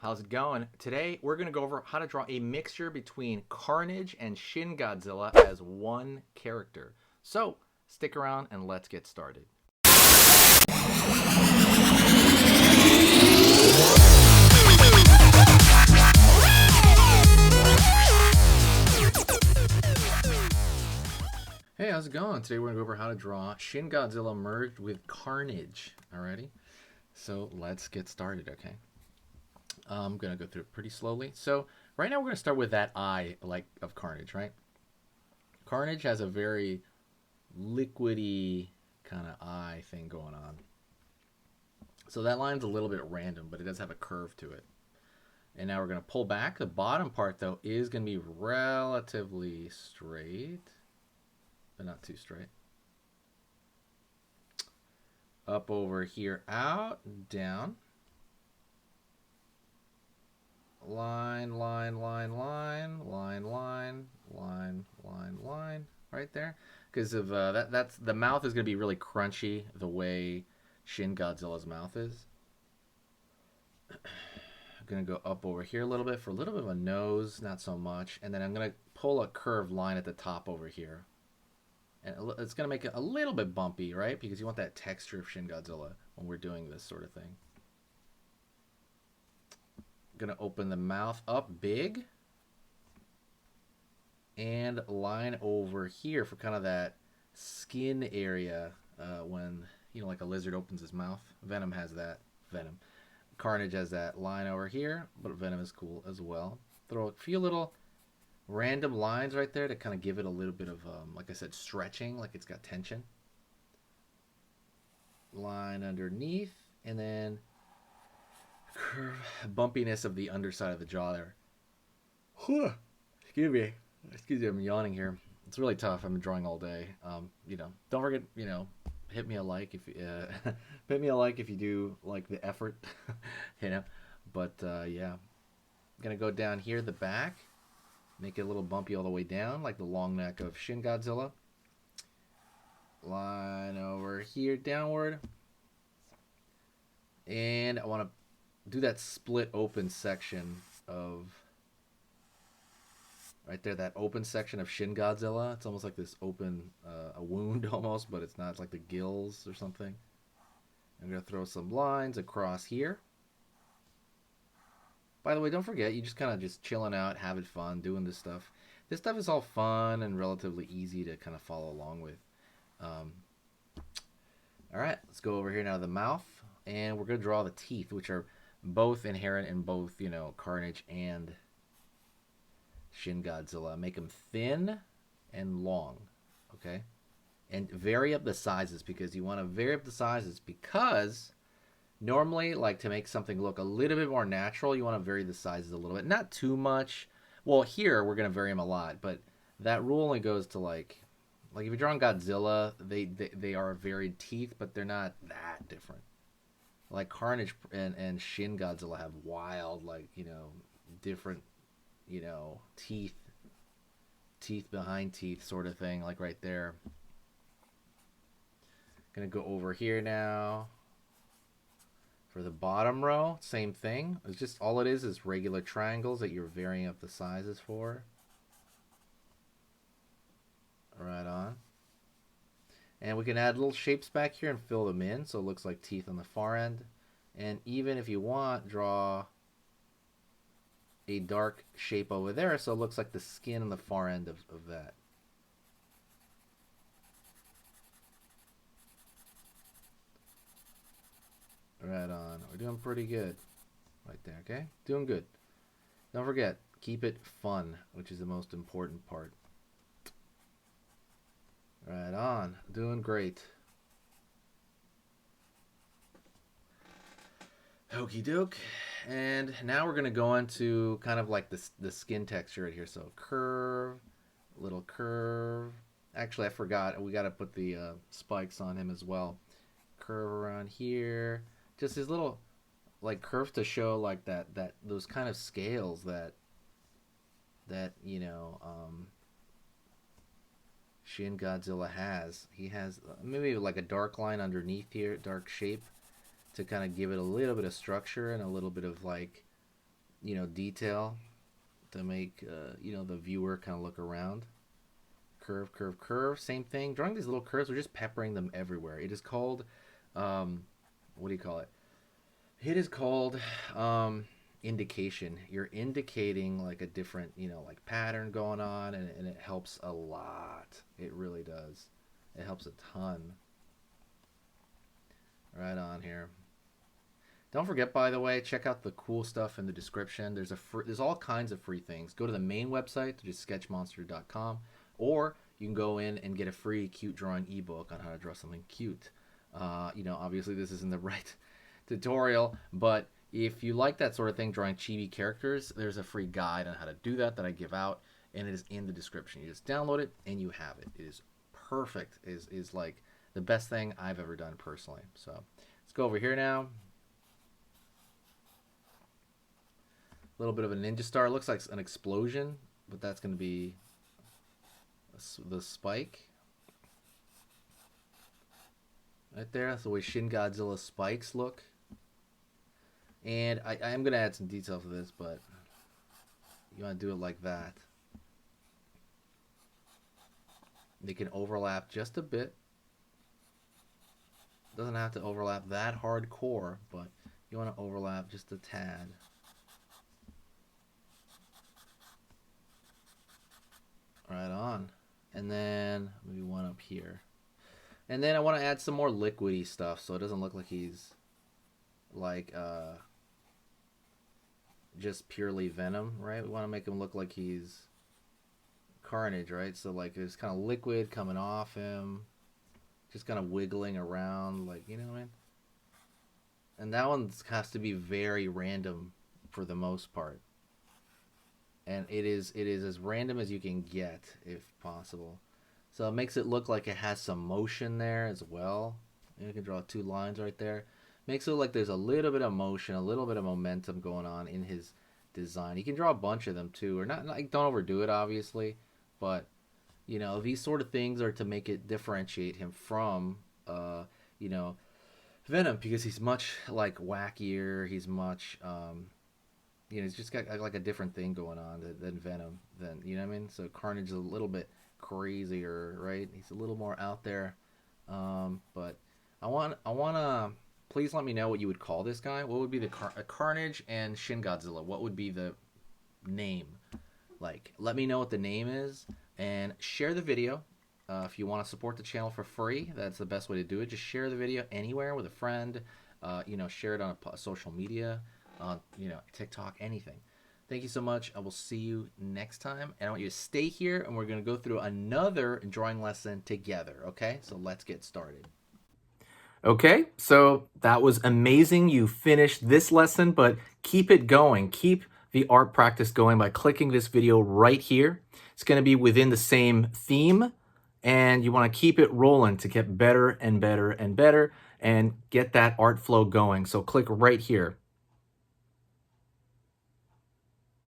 How's it going? Today we're going to go over how to draw a mixture between Carnage and Shin Godzilla as one character. So stick around and let's get started. Hey, how's it going? Today we're going to go over how to draw Shin Godzilla merged with Carnage. Alrighty? So let's get started, okay? I'm going to go through it pretty slowly. So right now we're going to start with that eye of Carnage, right? Carnage has a very liquidy kind of eye thing going on. So that line's a little bit random, but it does have a curve to it. And now we're going to pull back. The bottom part, though, is going to be relatively straight, but not too straight. Up over here, out, down. Line, line, line, line, line, line, line, line, line, right there. Because of that's the mouth is going to be really crunchy the way Shin Godzilla's mouth is. I'm going to go up over here a little bit for a little bit of a nose, not so much. And then I'm going to pull a curved line at the top over here. And it's going to make it a little bit bumpy, right? Because you want that texture of Shin Godzilla when we're doing this sort of thing. Gonna open the mouth up big and line over here for kind of that skin area when, you know, like a lizard opens his mouth. Venom has that. Carnage has that line over here, but Venom is cool as well. Throw a few little random lines right there to kind of give it a little bit of, like I said, stretching, like it's got tension. Line underneath, and then bumpiness of the underside of the jaw there. Excuse me, I'm yawning here. It's really tough. I've been drawing all day. You know, don't forget, you know, hit me a like if hit me a like if you do like the effort, you know. But yeah, I'm gonna go down here the back, make it a little bumpy all the way down, like the long neck of Shin Godzilla. Line over here downward, and I want to do that split open section of right there, that open section of Shin Godzilla. It's almost like this open a wound almost, but it's not. It's like the gills or something. I'm gonna throw some lines across here. By the way, don't forget, you just kind of just chilling out, having fun, doing this stuff. This stuff is all fun and relatively easy to kind of follow along with. All right, let's go over here now to the mouth, and we're gonna draw the teeth, which are both inherent in both, you know, Carnage and Shin Godzilla. Make them thin and long, okay? And vary up the sizes, because you want to vary up the sizes because normally, like, to make something look a little bit more natural, you want to vary the sizes a little bit. Not too much. Well, here we're going to vary them a lot, but that rule only goes to like if you're drawing Godzilla, they are varied teeth, but they're not that different. Like Carnage and Shin Godzilla have wild, like, you know, different, you know, teeth behind teeth sort of thing, like right there. Gonna go over here now for the bottom row. Same thing. It's just all it is regular triangles that you're varying up the sizes for. Right on. And we can add little shapes back here and fill them in so it looks like teeth on the far end. And even if you want, draw a dark shape over there so it looks like the skin on the far end of that. Right on. We're doing pretty good right there, okay? Doing good. Don't forget, keep it fun, which is the most important part. Right on. Doing great. Okie doke. And now we're going to go into kind of like the skin texture right here. So curve, little curve. Actually, I forgot. We got to put the spikes on him as well. Curve around here. Just his little like curve to show like that those kind of scales that you know, Shin Godzilla has. He has maybe like a dark line underneath here, dark shape, to kind of give it a little bit of structure and a little bit of like detail to make, the viewer kind of look around. Curve, curve, curve. Same thing. Drawing these little curves, we're just peppering them everywhere. It is called, what do you call it? It is called indication. You're indicating like a different, like pattern going on, and it helps a lot. It really does. It helps a ton. Right on here. Don't forget, by the way, check out the cool stuff in the description. There's all kinds of free things. Go to the main website, which is sketchmonster.com, or you can go in and get a free cute drawing ebook on how to draw something cute. Obviously this isn't the right tutorial, but if you like that sort of thing, drawing chibi characters, there's a free guide on how to do that I give out, and it is in the description. You just download it and you have it. It is perfect. Is like the best thing I've ever done personally. So let's go over here now. A little bit of a ninja star. It looks like an explosion, but that's going to be the spike. Right there. That's the way Shin Godzilla spikes look. And I am going to add some detail to this, but you want to do it like that. They can overlap just a bit. Doesn't have to overlap that hardcore, but you want to overlap just a tad. Right on. And then maybe one up here. And then I want to add some more liquidy stuff so it doesn't look like he's like just purely Venom, right? We want to make him look like he's Carnage, right? So like there's kind of liquid coming off him, just kind of wiggling around, like, you know what I mean? And that one has to be very random for the most part. And it is as random as you can get, if possible. So it makes it look like it has some motion there as well. You can draw two lines right there. Makes it look like there's a little bit of motion, a little bit of momentum going on in his design. You can draw a bunch of them too, or not like, don't overdo it, obviously, but these sort of things are to make it differentiate him from Venom, because he's much like wackier. He's much he's just got like a different thing going on than Venom. Than, you know what I mean? So Carnage is a little bit crazier, right? He's a little more out there. But I want to please let me know what you would call this guy. What would be the Carnage and Shin Godzilla? What would be the name? Like, let me know what the name is, and share the video. If you want to support the channel for free, that's the best way to do it. Just share the video anywhere with a friend. Share it on a social media, on TikTok, anything. Thank you so much. I will see you next time, and I want you to stay here, and we're going to go through another drawing lesson together. Okay, so let's get started. Okay, so that was amazing. You finished this lesson, but keep it going. Keep the art practice going by clicking this video right here. It's going to be within the same theme, and you want to keep it rolling to get better and better and better and get that art flow going. So click right here.